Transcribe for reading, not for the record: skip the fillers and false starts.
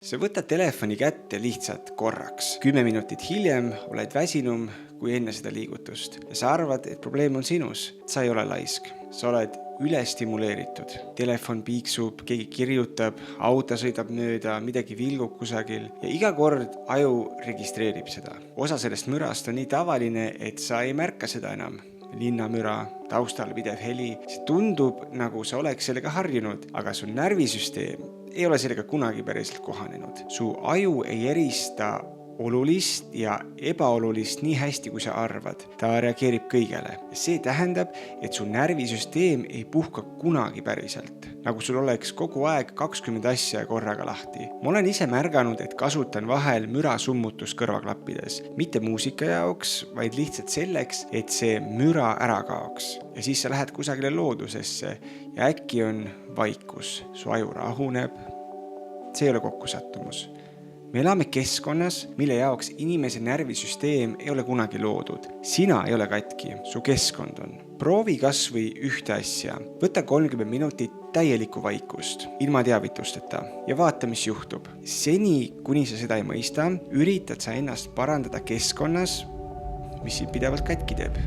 Sa võtad telefoni kätte lihtsalt korraks. 10 minutit hiljem oled väsinum kui enne seda liigutust. Ja sa arvad, et probleem on sinus. Sa ei ole laisk. Sa oled ülestimuleeritud. Telefon piiksub, keegi kirjutab, auto sõidab mööda, midagi vilgub kusagil. Ja iga kord aju registreerib seda. Osa sellest mürast on nii tavaline, et sa ei märka seda enam. Linnamüra, taustal pidev heli. See tundub, nagu sa oleks sellega harjunud, aga su närvisüsteem ei ole sellega kunagi päriselt kohanenud. Su aju ei erista olulist ja ebaolulist nii hästi, kui sa arvad. Ta reageerib kõigele. See tähendab, et su närvisüsteem ei puhka kunagi päriselt. Nagu sul oleks kogu aeg 20 asja korraga lahti. Ma olen ise märganud, et kasutan vahel mürasummutus kõrvaklappides. Mitte muusika jaoks, vaid lihtsalt selleks, et see müra ära kaoks. Ja siis sa lähed kusagile loodusesse ja äkki on vaikus. Su aju rahuneb. See ei ole kokkusattumus. Me elame keskkonnas, mille jaoks inimese närvisüsteem ei ole kunagi loodud. Sina ei ole katki, su keskkond on. Proovi kas või ühte asja. Võta 30 minutit täielikku vaikust, ilma teavitusteta ja vaata, mis juhtub. Seni, kuni sa seda ei mõista, üritad sa ennast parandada keskkonnas, mis sind pidevalt katki teeb.